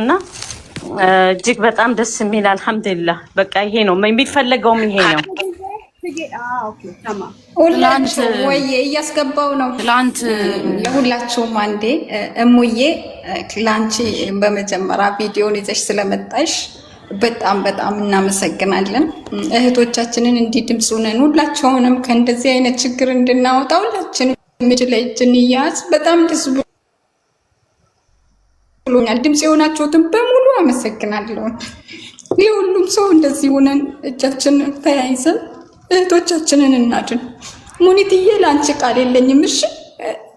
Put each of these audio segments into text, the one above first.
እና እጅግ በጣም ደስ የሚል አልሐምዱሊላህ። በቃ ይሄ ነው የሚፈለገውም ይሄ ነው። ሁላችሁም ወይ እያስገባው ነው። ትላንት ለሁላችሁም አንዴ እሙዬ ላንቺ በመጀመሪያ ቪዲዮን ይዘሽ ስለመጣሽ በጣም በጣም እናመሰግናለን። እህቶቻችንን እንዲህ ድምፅ ሆነን ሁላችሁንም ከእንደዚህ አይነት ችግር እንድናወጣ ሁላችንም እጅ ለእጅ እንያዝ። በጣም ደስ ብሎኛል። ድምፅ የሆናችሁትን በሙሉ አመሰግናለሁ። ለሁሉም ሰው እንደዚህ ሆነን እጃችንን ተያይዘን እህቶቻችንን እናድን። ሙኒትዬ ለአንቺ ቃል የለኝም። እሺ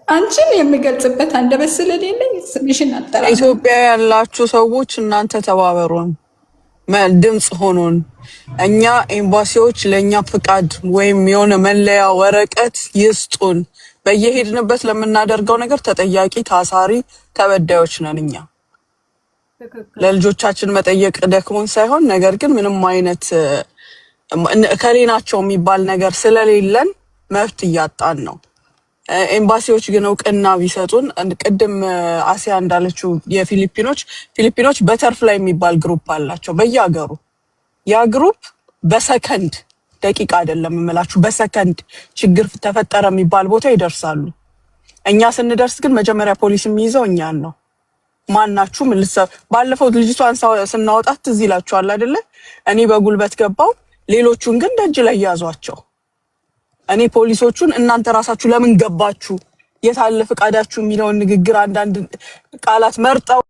አንቺን የምገልጽበት አንደበት ስለሌለኝ ስምሽን አጠራ። ኢትዮጵያ ያላችሁ ሰዎች እናንተ ተባበሩን፣ ድምፅ ሆኑን። እኛ ኤምባሲዎች ለኛ ፍቃድ ወይም የሆነ መለያ ወረቀት ይስጡን። በየሄድንበት ለምናደርገው ነገር ተጠያቂ፣ ታሳሪ፣ ተበዳዮች ነን እኛ። ለልጆቻችን መጠየቅ ደክሞን ሳይሆን ነገር ግን ምንም አይነት ከሌናቸው የሚባል ነገር ስለሌለን መብት እያጣን ነው። ኤምባሲዎች ግን እውቅና ቢሰጡን፣ ቅድም አሲያ እንዳለችው ፊሊፒኖች በተርፍላይ የሚባል ግሩፕ አላቸው በየሀገሩ። ያ ግሩፕ በሰከንድ ደቂቃ አይደለም የምላችሁ፣ በሰከንድ ችግር ተፈጠረ የሚባል ቦታ ይደርሳሉ። እኛ ስንደርስ ግን መጀመሪያ ፖሊስ የሚይዘው እኛን ነው። ማናችሁ ባለፈው ልጅቷን ስናወጣት ትዝ ይላችኋል አይደለ? እኔ በጉልበት ገባው፣ ሌሎቹን ግን ደጅ ላይ ያዟቸው። እኔ ፖሊሶቹን እናንተ ራሳችሁ ለምን ገባችሁ፣ የታለ ፍቃዳችሁ የሚለውን ንግግር አንዳንድ ቃላት መርጠው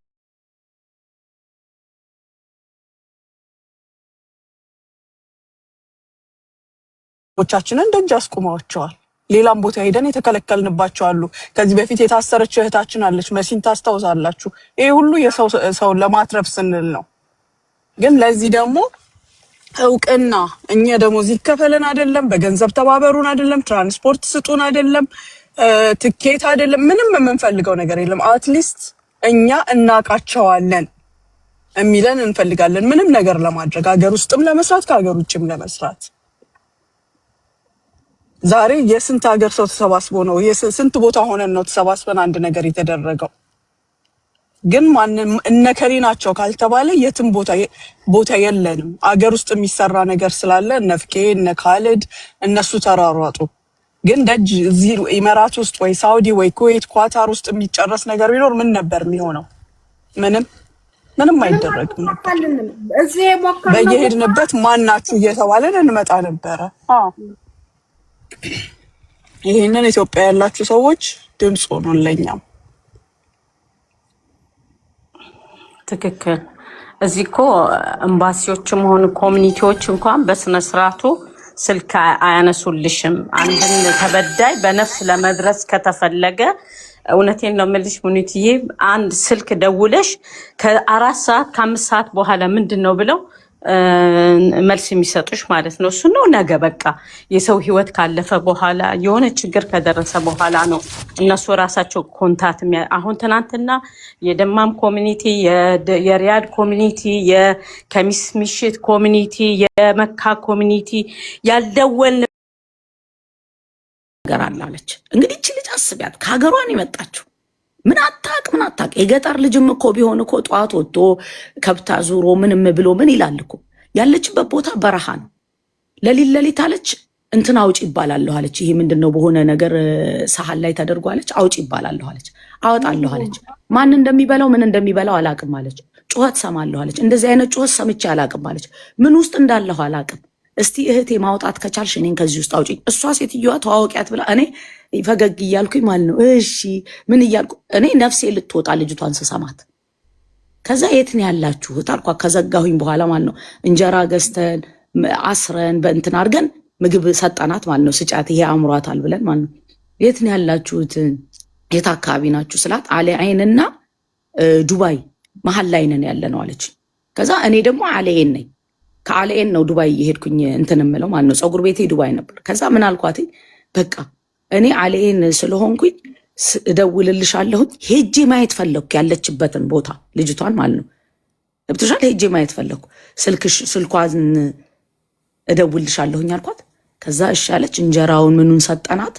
ቻችንን ደጅ አስቆማቸዋል። ሌላም ቦታ ሄደን የተከለከልንባቸው አሉ። ከዚህ በፊት የታሰረች እህታችን አለች፣ መሲን ታስታውሳላችሁ። ይሄ ሁሉ ሰው ለማትረፍ ስንል ነው። ግን ለዚህ ደግሞ እውቅና እኛ ደሞዝ ይከፈለን አይደለም፣ በገንዘብ ተባበሩን አይደለም፣ ትራንስፖርት ስጡን አይደለም፣ ትኬት አይደለም፣ ምንም የምንፈልገው ነገር የለም። አትሊስት እኛ እናቃቸዋለን የሚለን እንፈልጋለን። ምንም ነገር ለማድረግ ሀገር ውስጥም ለመስራት ከሀገር ውጭም ለመስራት። ዛሬ የስንት ሀገር ሰው ተሰባስቦ ነው ስንት ቦታ ሆነን ነው ተሰባስበን አንድ ነገር የተደረገው። ግን ማንም እነከሌ ናቸው ካልተባለ የትም ቦታ የለንም። አገር ውስጥ የሚሰራ ነገር ስላለ ነፍቄ እነ ካሊድ እነሱ ተራሯጡ። ግን ደጅ እዚህ ኢማራት ውስጥ ወይ ሳውዲ ወይ ኩዌት ኳታር ውስጥ የሚጨረስ ነገር ቢኖር ምን ነበር የሚሆነው? ምንም አይደረግም ነበር። በየሄድንበት ማናችሁ እየተባለን እንመጣ ነበረ። ይሄንን ኢትዮጵያ ያላችሁ ሰዎች ድምፅ ሆኑን ለኛም። ትክክል። እዚህ እኮ ኤምባሲዎችም ሆኑ ኮሚኒቲዎች እንኳን በስነ ስርዓቱ ስልክ አያነሱልሽም። አንድን ተበዳይ በነፍስ ለመድረስ ከተፈለገ እውነቴን ነው የምልሽ ሙኒትዬ፣ አንድ ስልክ ደውለሽ ከ4 ሰዓት ከ5 ሰዓት በኋላ ምንድን ነው ብለው መልስ የሚሰጡሽ ማለት ነው። እሱ ነው ነገ በቃ የሰው ህይወት ካለፈ በኋላ የሆነ ችግር ከደረሰ በኋላ ነው እነሱ ራሳቸው ኮንታት አሁን ትናንትና የደማም ኮሚኒቲ፣ የሪያድ ኮሚኒቲ፣ የከሚስ ምሽት ኮሚኒቲ፣ የመካ ኮሚኒቲ ያልደወልን ነገር አላለች። እንግዲህ እቺ ልጅ አስቢያት፣ ከሀገሯን የመጣችው ምን አታቅ የገጠር ልጅም እኮ ቢሆን እኮ ጠዋት ወጥቶ ከብታ ዙሮ ምንም ብሎ ምን ይላል እኮ። ያለችበት ቦታ በረሃ ነው። ለሊት አለች እንትን አውጭ ይባላለሁ አለች። ይሄ ምንድነው በሆነ ነገር ሳህን ላይ ተደርጓለች። አውጭ ይባላለሁ አለች። አወጣለሁ አለች። ማን እንደሚበላው ምን እንደሚበላው አላቅም አለች። ጩኸት ሰማለሁ አለች። እንደዚህ አይነት ጩኸት ሰምቼ አላቅም አለች። ምን ውስጥ እንዳለሁ አላቅም። እስቲ እህቴ ማውጣት ከቻልሽ እኔን ከዚህ ውስጥ አውጪ። እሷ ሴትዮዋ ተዋወቂያት ብላ እኔ ፈገግ እያልኩኝ ማለት ነው። እሺ ምን እያልኩ እኔ ነፍሴ ልትወጣ ልጅቷን ስሰማት፣ ከዛ የት ነው ያላችሁት አልኳት። ከዘጋሁኝ በኋላ ማለት ነው እንጀራ ገዝተን አስረን በእንትን አድርገን ምግብ ሰጠናት ማለት ነው። ስጫት ይሄ አምሯታል ብለን ማለት ነው። የት ነው ያላችሁት የት አካባቢ ናችሁ ስላት አለ አይንና ዱባይ መሀል ላይ ነን ያለ ነው አለች። ከዛ እኔ ደግሞ አለይን ነኝ ከአለኤን ነው ዱባይ እየሄድኩኝ እንትን እምለው ማለት ነው። ፀጉር ቤቴ ዱባይ ነበር። ከዛ ምን አልኳት፣ በቃ እኔ አለኤን ስለሆንኩኝ እደውልልሻለሁኝ። ሄጄ ማየት ፈለግኩ ያለችበትን ቦታ ልጅቷን ማለት ነው። ለብትሻል ሄጄ ማየት ፈለግኩ። ስልኳን እደውልልሻለሁኝ አልኳት። ከዛ እሺ አለች። እንጀራውን ምኑን ሰጠናት።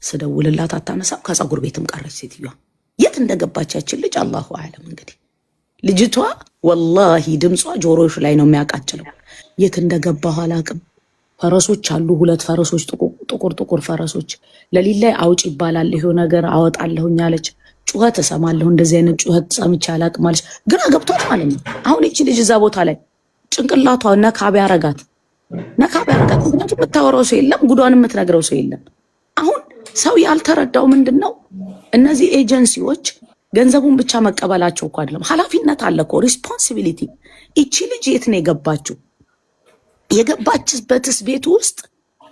ስደውልላት አታነሳም። ከፀጉር ቤትም ቀረች ሴትዮዋ። የት እንደገባች ያችን ልጅ አላሁ አለም። እንግዲህ ልጅቷ ወላሂ ድምጿ ጆሮሽ ላይ ነው የሚያቃጭለው። የት እንደገባሁ አላቅም። ፈረሶች አሉ፣ 2 ፈረሶች፣ ጥቁር ፈረሶች። ለሊት ላይ አውጭ ይባላል ይሄው ነገር አወጣለሁኝ አለች። ጩኸት እሰማለሁ፣ እንደዚህ አይነት ጩኸት ሰምቼ አላቅም አለች። ግራ ገብቷት ማለት ነው። አሁን ይቺ ልጅ እዛ ቦታ ላይ ጭንቅላቷ ነካ ቢያረጋት ምክንያቱም የምታወራው ሰው የለም፣ ጉዷን የምትነግረው ሰው የለም። አሁን ሰው ያልተረዳው ምንድን ነው፣ እነዚህ ኤጀንሲዎች ገንዘቡን ብቻ መቀበላቸው እኮ አይደለም፣ ኃላፊነት አለ እኮ ሪስፖንሲቢሊቲ። ይቺ ልጅ የት ነው የገባችው? የገባችበትስ ቤት ውስጥ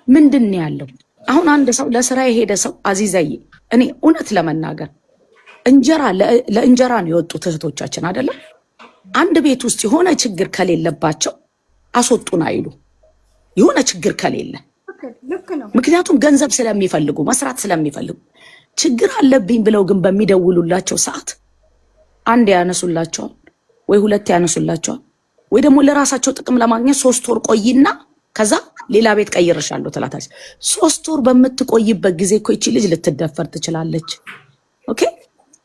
ምንድን ነው ያለው? አሁን አንድ ሰው ለስራ የሄደ ሰው አዚዛዬ፣ እኔ እውነት ለመናገር ለእንጀራ ነው የወጡት እህቶቻችን አይደለም። አንድ ቤት ውስጥ የሆነ ችግር ከሌለባቸው አስወጡን አይሉ፣ የሆነ ችግር ከሌለ። ምክንያቱም ገንዘብ ስለሚፈልጉ መስራት ስለሚፈልጉ። ችግር አለብኝ ብለው ግን በሚደውሉላቸው ሰዓት አንድ ያነሱላቸዋል ወይ 2 ያነሱላቸዋል፣ ወይ ደግሞ ለራሳቸው ጥቅም ለማግኘት 3 ወር ቆይና ከዛ ሌላ ቤት ቀይርሻለሁ ትላታለች። 3 ወር በምትቆይበት ጊዜ እኮ ይቺ ልጅ ልትደፈር ትችላለች። ኦኬ፣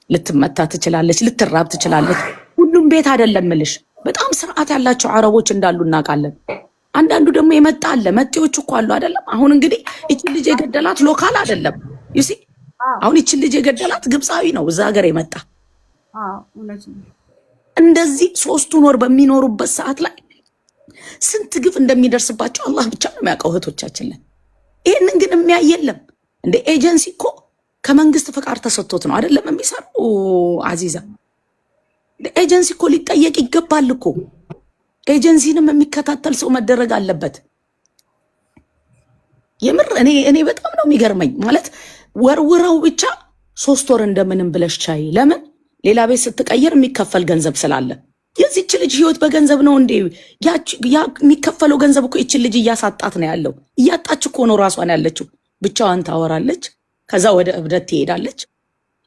ልትመታ ትችላለች፣ ልትራብ ትችላለች። ሁሉም ቤት አይደለም ምልሽ። በጣም ስርዓት ያላቸው አረቦች እንዳሉ እናውቃለን። አንዳንዱ ደግሞ የመጣ አለ። መጤዎች እኮ አሉ አይደለም። አሁን እንግዲህ ይቺ ልጅ የገደላት ሎካል አይደለም። ዩሲ አሁን ይቺ ልጅ የገደላት ግብፃዊ ነው፣ እዛ ሀገር የመጣ እንደዚህ 3 ወር በሚኖሩበት ሰዓት ላይ ስንት ግፍ እንደሚደርስባቸው አላህ ብቻ ነው የሚያውቀው እህቶቻችን ላይ። ይህንን ግን የሚያይ የለም። እንደ ኤጀንሲ እኮ ከመንግስት ፍቃድ ተሰጥቶት ነው አይደለም የሚሰራው። አዚዛ ኤጀንሲ እኮ ሊጠየቅ ይገባል እኮ። ኤጀንሲንም የሚከታተል ሰው መደረግ አለበት። የምር እኔ በጣም ነው የሚገርመኝ። ማለት ወርውረው ብቻ 3 ወር እንደምንም ብለሽ ቻይ። ለምን ሌላ ቤት ስትቀይር የሚከፈል ገንዘብ ስላለ። የዚች ልጅ ህይወት በገንዘብ ነው እንዴ? ያ የሚከፈለው ገንዘብ እኮ ይችን ልጅ እያሳጣት ነው ያለው። እያጣች እኮ ነው ራሷን ያለችው። ብቻዋን ታወራለች፣ ከዛ ወደ እብደት ትሄዳለች።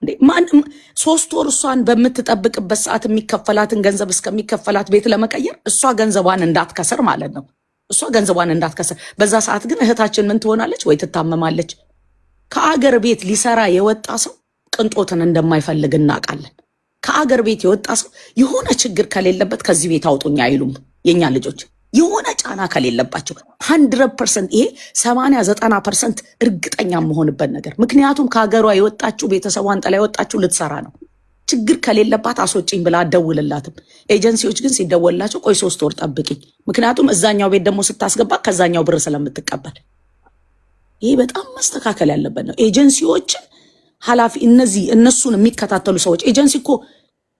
እንዴ ማን 3 ወር እሷን በምትጠብቅበት ሰዓት የሚከፈላትን ገንዘብ እስከሚከፈላት ቤት ለመቀየር እሷ ገንዘቧን እንዳትከስር ማለት ነው። እሷ ገንዘቧን እንዳትከስር። በዛ ሰዓት ግን እህታችን ምን ትሆናለች? ወይ ትታመማለች። ከአገር ቤት ሊሰራ የወጣ ሰው ቅንጦትን እንደማይፈልግ እናውቃለን። ከአገር ቤት የወጣ ሰው የሆነ ችግር ከሌለበት ከዚህ ቤት አውጡኝ አይሉም። የኛ ልጆች የሆነ ጫና ከሌለባቸው 100% ይሄ 80-90% እርግጠኛ መሆንበት ነገር። ምክንያቱም ከሀገሯ የወጣችው ቤተሰቧን ጥላ የወጣችው ልትሰራ ነው። ችግር ከሌለባት አስወጪኝ ብላ አትደውልላትም። ኤጀንሲዎች ግን ሲደወልላቸው ቆይ 3 ወር ጠብቂኝ፣ ምክንያቱም እዛኛው ቤት ደግሞ ስታስገባ ከዛኛው ብር ስለምትቀበል። ይሄ በጣም መስተካከል ያለበት ነው። ኤጀንሲዎችን ኃላፊ እነሱን የሚከታተሉ ሰዎች። ኤጀንሲ እኮ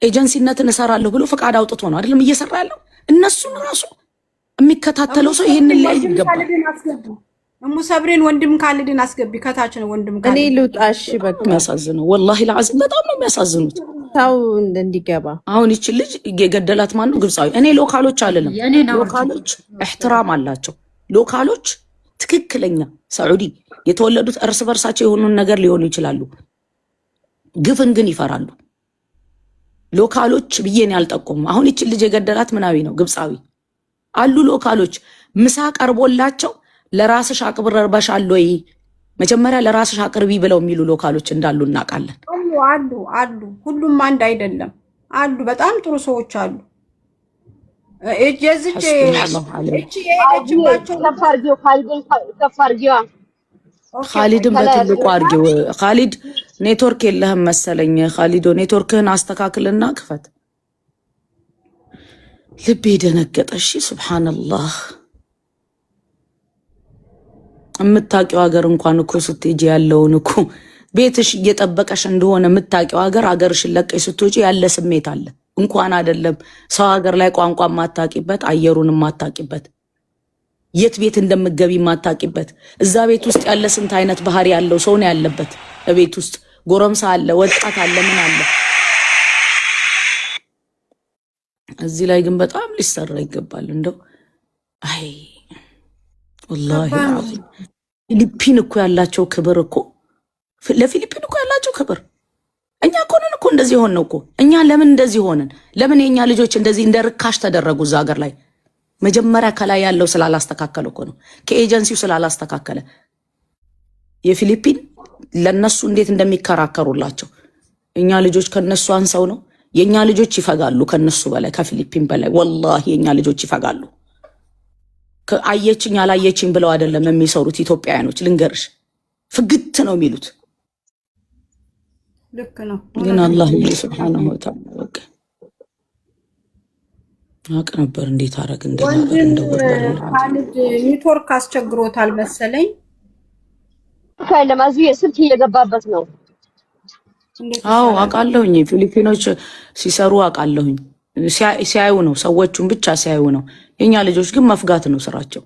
ኤጀንሲነትን እሰራለሁ ብሎ ፈቃድ አውጥቶ ነው አይደለም እየሰራ ያለው። እነሱን ራሱ የሚከታተለው ሰው ይሄንን ላይ ይገባል። እሙ ሰብሬን ወንድም ካልድን አስገቢ፣ ከታች ነው ወንድም ካልድ። እኔ ልውጣሽ። በቃ የሚያሳዝነው ወላሂ ለአዚም በጣም ነው የሚያሳዝኑት። ታው እንዲገባ አሁን ይቺ ልጅ የገደላት ማን ነው? ግብፃዊ። እኔ ሎካሎች አልልም። ሎካሎች እህትራም አላቸው። ሎካሎች ትክክለኛ ሳዑዲ የተወለዱት እርስ በርሳቸው የሆኑን ነገር ሊሆኑ ይችላሉ። ግፍን ግን ይፈራሉ። ሎካሎች ብዬን ያልጠቆሙ። አሁን ይቺ ልጅ የገደላት ምናዊ ነው? ግብፃዊ አሉ። ሎካሎች ምሳ ቀርቦላቸው ለራስሽ አቅርበሻል ወይ መጀመሪያ ለራስሽ አቅርቢ ብለው የሚሉ ሎካሎች እንዳሉ እናውቃለን። አሉ። ሁሉም አንድ አይደለም። አሉ በጣም ጥሩ ሰዎች አሉ። የዚች የሄደችባቸው ካሊድን በትልቁ አድርጊው። ካሊድ ኔትወርክ የለህም መሰለኝ። ካሊዶ ኔትወርክህን አስተካክልና ክፈት። ልቤ ደነገጠ። እሺ ሱብሃንአላህ። የምታውቂው ሀገር እንኳን እኮ ስትሄጂ ያለውን እኮ ቤትሽ እየጠበቀሽ እንደሆነ የምታውቂው ሀገር ሀገርሽን ለቀሽ ስትወጪ ያለ ስሜት አለ። እንኳን አይደለም ሰው ሀገር ላይ ቋንቋ ማታቂበት፣ አየሩን ማታቂበት፣ የት ቤት እንደምገቢ ማታቂበት፣ እዛ ቤት ውስጥ ያለ ስንት አይነት ባህሪ ያለው ሰው ነው ያለበት። ቤት ውስጥ ጎረምሳ አለ፣ ወጣት አለ፣ ምን አለ። እዚህ ላይ ግን በጣም ሊሰራ ይገባል። እንደው አይ ወላሂ አዚም ፊሊፒን እኮ ያላቸው ክብር እኮ ለፊሊፒን እኮ ያላቸው ክብር። እኛ እኮ ነን እኮ እንደዚህ ሆን ነው እኮ። እኛ ለምን እንደዚህ ሆንን? ለምን የኛ ልጆች እንደዚህ እንደ ርካሽ ተደረጉ እዛ ሀገር ላይ? መጀመሪያ ከላይ ያለው ስላላስተካከለ እኮ ነው። ከኤጀንሲው ስላላስተካከለ የፊሊፒን ለነሱ እንዴት እንደሚከራከሩላቸው። እኛ ልጆች ከነሱ አንሰው ነው? የኛ ልጆች ይፈጋሉ ከነሱ በላይ ከፊሊፒን በላይ ወላሂ የኛ ልጆች ይፈጋሉ። አየችኝ አላየችኝ ብለው አይደለም የሚሰሩት ኢትዮጵያውያኖች ልንገርሽ፣ ፍግት ነው የሚሉት። ልክ ነው ግን አላህ ሱብሓነሁ ወተዓላ በቃ አቅ ነበር እንዴት አረግ ካልድ ኔትወርክ አስቸግሮታል መሰለኝ። ለማዚ ስልክ እየገባበት ነው። አዎ አውቃለሁኝ፣ ፊሊፒኖች ሲሰሩ አውቃለሁኝ። ሲያዩ ነው ሰዎቹን ብቻ ሲያዩ ነው። የኛ ልጆች ግን መፍጋት ነው ስራቸው።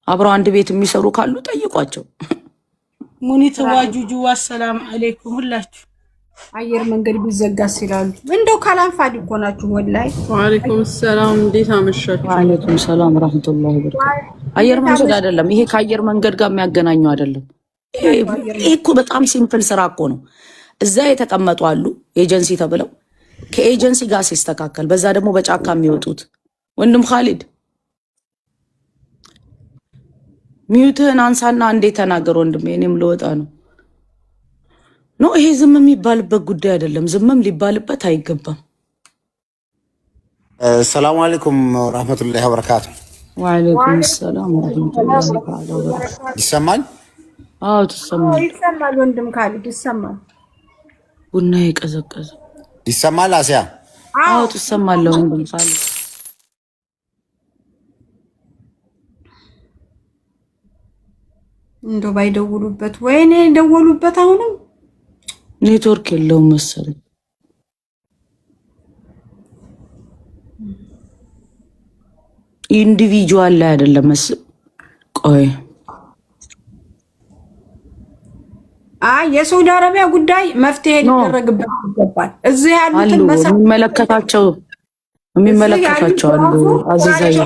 አብረው አንድ ቤት የሚሰሩ ካሉ ጠይቋቸው። ሙኒት ዋጁጁ ወሰላም አለይኩም ሁላችሁ። አየር መንገድ ቢዘጋስ ይላሉ። እንደው ካላንፋዲ እኮ ናችሁ ወላሂ። ወአለይኩም ሰላም እንዴት አመሻችሁ? ወአለይኩም ሰላም ወራህመቱላሂ ወበረካቱ። አየር መንገድ አይደለም ይሄ፣ ከአየር መንገድ ጋር የሚያገናኘው አይደለም። ይሄ እኮ በጣም ሲምፕል ስራ እኮ ነው። እዛ የተቀመጡ አሉ ኤጀንሲ ተብለው ከኤጀንሲ ጋር ሲስተካከል፣ በዛ ደግሞ በጫካ የሚወጡት ወንድም ኻሊድ ሚዩትህን አንሳና እንዴ ተናገር ወንድም። እኔም ልወጣ ነው። ኖ ይሄ ዝም የሚባልበት ጉዳይ አይደለም። ዝምም ሊባልበት አይገባም። ሰላም አለይኩም ወራህመቱላሂ ወበረካቱ። ወአለይኩም ሰላም ወራህመቱላሂ ወበረካቱ። ይሰማል? አዎ ትሰማል። ይሰማል ወንድም ካሊድ ይሰማል። ቡና የቀዘቀዘ ይሰማል? አሲያ አዎ ትሰማለህ ወንድም ካሊድ። እንደው ባይደውሉበት፣ ወይኔ ደወሉበት። አሁንም ኔትወርክ የለውም መሰለኝ። ኢንዲቪጁዋል ላይ አይደለም መሰለኝ። ቆይ የሳውዲ አረቢያ ጉዳይ መፍትሄ ሊደረግበት ይገባል። እዚህ ያሉትን የሚመለከታቸው አሉ። አዚዛይ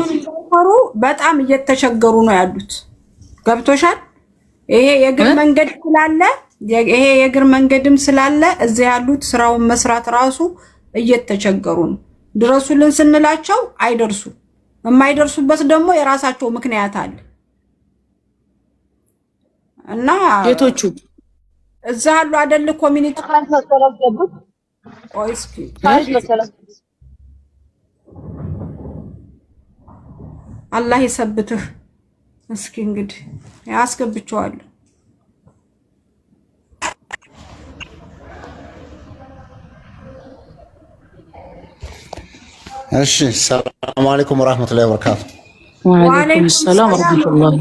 በጣም እየተቸገሩ ነው ያሉት። ገብቶሻል? ይሄ የእግር መንገድ ስላለ እዚህ ያሉት ስራውን መስራት ራሱ እየተቸገሩ ነው። ድረሱልን ስንላቸው አይደርሱ። የማይደርሱበት ደግሞ የራሳቸው ምክንያት አለ እና ቤቶቹ እዛ ያሉ አይደል ኮሚኒቲ አላህ ይሰብትህ። እስኪ እንግዲህ ያስገብቸዋለሁ። እሺ ሰላም አለይኩም ወራህመቱላሂ ወበረካቱ። ወአለይኩም ሰላም ወራህመቱላሂ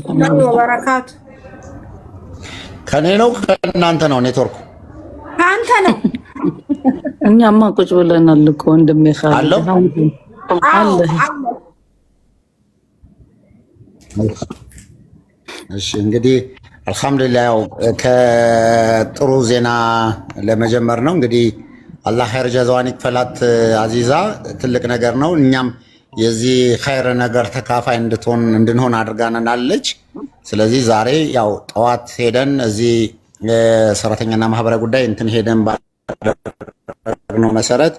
ወበረካቱ። ከኔ ነው ከእናንተ ነው ኔትወርኩ? ከአንተ ነው። እኛማ ቁጭ ብለናል እኮ ወንድሜ ካለ አለ። እሺ እንግዲህ አልሐምዱሊላህ ያው ከጥሩ ዜና ለመጀመር ነው። እንግዲህ አላህ ኸይር ጀዛዋን ይክፈላት አዚዛ፣ ትልቅ ነገር ነው። እኛም የዚህ ኸይር ነገር ተካፋይ እንድንሆን አድርጋናለች። ስለዚህ ዛሬ ያው ጠዋት ሄደን እዚህ ሰራተኛና ማህበራዊ ጉዳይ ሄደን ባደረግነው መሰረት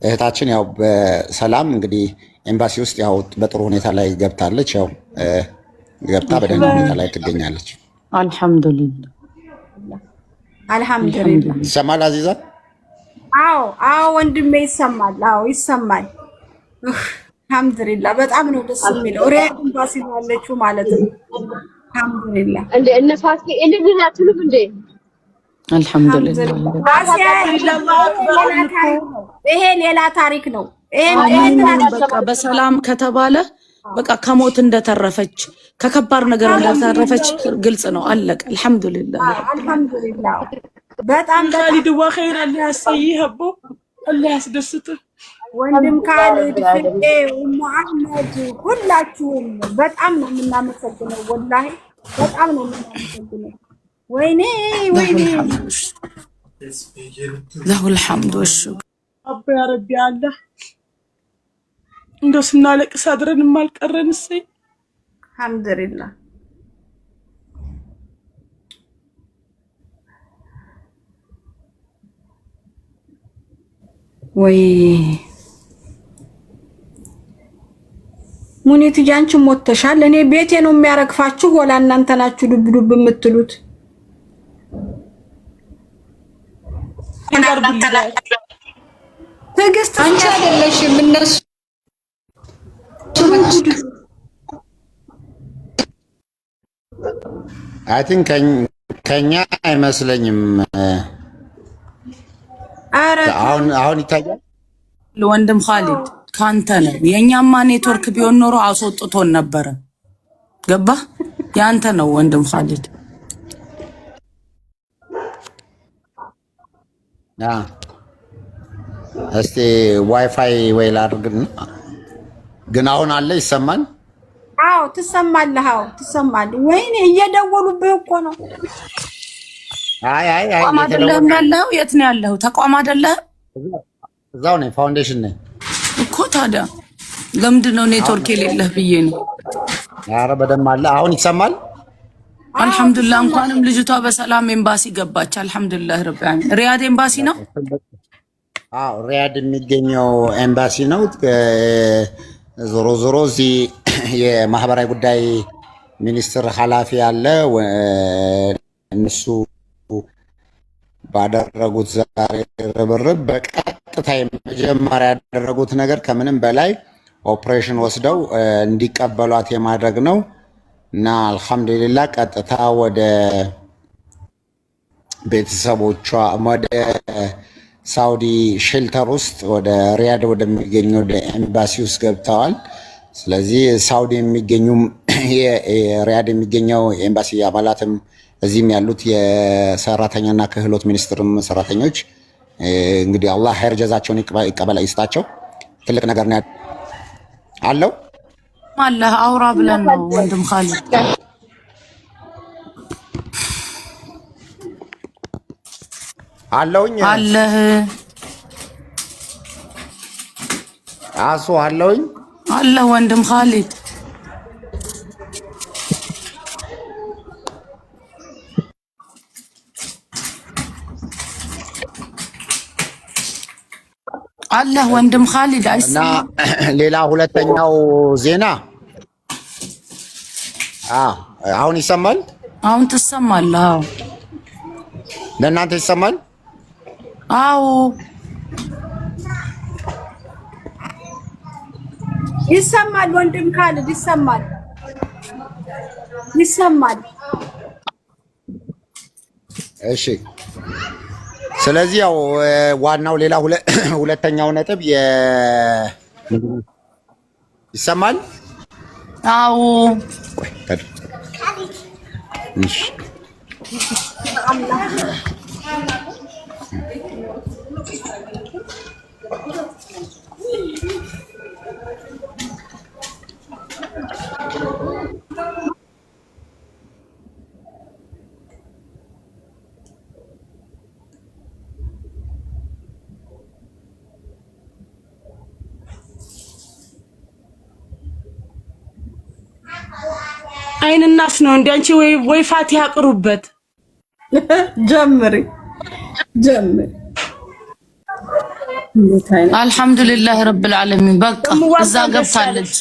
እህታችን ያው በሰላም እንግዲህ ኤምባሲ ውስጥ ያው በጥሩ ሁኔታ ላይ ገብታለች። ያው ገብታ በደህና ሁኔታ ላይ ትገኛለች። አልሐምዱሊላህ። ይሰማል አዚዛ? አዎ ወንድሜ ይሰማል። አዎ ይሰማል። አልሐምዱሊላህ። በጣም ነው ደስ የሚለው። ሪያድ ኤምባሲ ነው ያለችው ማለት ነው። አልሐምዱሊላህ። እንደ እነፋሲ እልልናችሁም እንደ አልሐምዱሊላህ። ይሄ ሌላ ታሪክ ነው። በቃ በሰላም ከተባለ በቃ ከሞት እንደተረፈች ከከባድ ነገር እንደተረፈች ግልጽ ነው። አለቀ። አልሐምዱሊላህ አልሐምዱሊላህ። በጣም ካሊድ ወኸይር አላህ ያሰይህቦ አላህ ያስደስትህ ወንድም ካሊድ ፍቄ ሙሐመድ ሁላችሁም በጣም ነው የምናመሰግነው። ወላሂ በጣም ነው የምናመሰግነው። ወይኔ ለሁል ሐምድ ወሽክር አባ ያ ረቢ አላህ እንደው ስናለቅስ አድረን ማልቀረን እሰይ አልሐምዱሊላህ። ወይ ሙኒት ጃንቺ ሞተሻል። እኔ ቤቴ ነው የሚያረግፋችሁ ወላ እናንተ ናችሁ ዱብ ዱብ የምትሉት? ትዕግስት አንቺ አይደለሽም እነሱ አይ ቲንክ ከኛ አይመስለኝም። አሁን ይታያል። ወንድም ኻሊድ ካንተ ነው። የኛማ ኔትወርክ ቢሆን ኖሮ አስወጥቶን ነበረ። ገባ? ያንተ ነው ወንድም ኻሊድ። እስቲ ዋይፋይ ወይ ላድርግና፣ ግን አሁን አለ ይሰማል? አዎ ትሰማለህ። አዎ ትሰማለህ። ወይኔ እየደወሉብህ እኮ ነው። አይ ተቋም አይደለም ያለው። የት ነው ያለው? ተቋም አይደለም። እዛው ነኝ፣ ፋውንዴሽን ነኝ እኮ። ታዲያ ለምንድን ነው ኔትወርክ የሌለህ ብዬ ነው። ኧረ በደምብ አለ። አሁን ይሰማል? አልሐምዱሊላህ። እንኳንም ልጅቷ በሰላም ኤምባሲ ገባች። አልሐምዱሊላህ ረብል ዓለሚን። ሪያድ ኤምባሲ ነው። አዎ ሪያድ የሚገኘው ኤምባሲ ነው። ዞሮ ዞሮ እዚህ የማህበራዊ ጉዳይ ሚኒስትር ኃላፊ አለ። እነሱ ባደረጉት ዛሬ ርብርብ በቀጥታ የመጀመሪያ ያደረጉት ነገር ከምንም በላይ ኦፕሬሽን ወስደው እንዲቀበሏት የማድረግ ነው እና አልሐምዱሊላህ ቀጥታ ወደ ቤተሰቦቿ ወደ ሳውዲ ሼልተር ውስጥ ወደ ሪያድ ወደሚገኘው ወደ ኤምባሲ ውስጥ ገብተዋል። ስለዚህ ሳውዲ የሚገኙ የሪያድ የሚገኘው ኤምባሲ አባላትም እዚህም ያሉት የሰራተኛና ክህሎት ሚኒስትርም ሰራተኞች እንግዲህ አላህ ኸይር ጀዛቸውን ይቀበል ይስጣቸው። ትልቅ ነገር ነው አለው አላህ አውራ ብለን ነው ወንድም ኻሊድ አለውኝ አለህ አሱ አለውኝ አለህ ወንድም ኻሊድ አለህ ወንድም ኻሊድ እና ሌላ ሁለተኛው ዜና አሁን ይሰማል? አሁን ትሰማለህ? አዎ ለእናንተ ይሰማል? አዎ ይሰማል። ወንድም ኻሊድ ይሰማል፣ ይሰማል። እሺ ስለዚህ ያው ዋናው ሌላ ሁለተኛው ነጥብ ይሰማል? አዎ እሺ አይንናስ ነው እንዴ አንቺ? ወይ ፋቲሃ ቅሩበት። ጀምሪ። አልሐምዱሊላህ ረብል ዓለሚን። በቃ እዛ ገብታለች።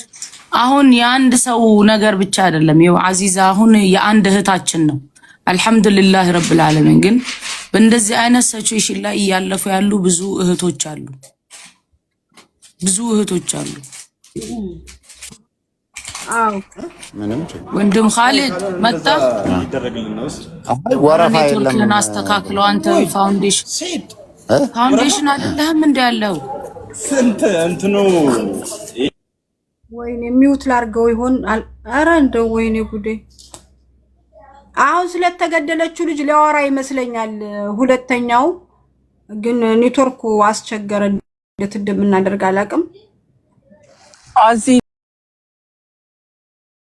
አሁን የአንድ ሰው ነገር ብቻ አይደለም። ይኸው አዚዛ አሁን የአንድ እህታችን ነው። አልሐምዱሊላህ ረብል ዓለሚን። ግን በእንደዚህ አይነት ሲቹዌሽን ላይ እያለፉ ያሉ ብዙ እህቶች አሉ፣ ወንድም ኻሊድ መጣ። ወረፋ የለም። ኔትወርክን አስተካክለው። አንተ ፋውንዴሽን አይደለህም እንደ ያለው ስንት እንትኑ ወይኔ ሚውት ላርገው ይሆን? ኧረ እንደው ወይኔ ጉዴ! አሁን ስለተገደለችው ልጅ ሊያወራ ይመስለኛል። ሁለተኛው ግን ኔትወርኩ አስቸገረ። እንዴት እንደምናደርግ አላውቅም።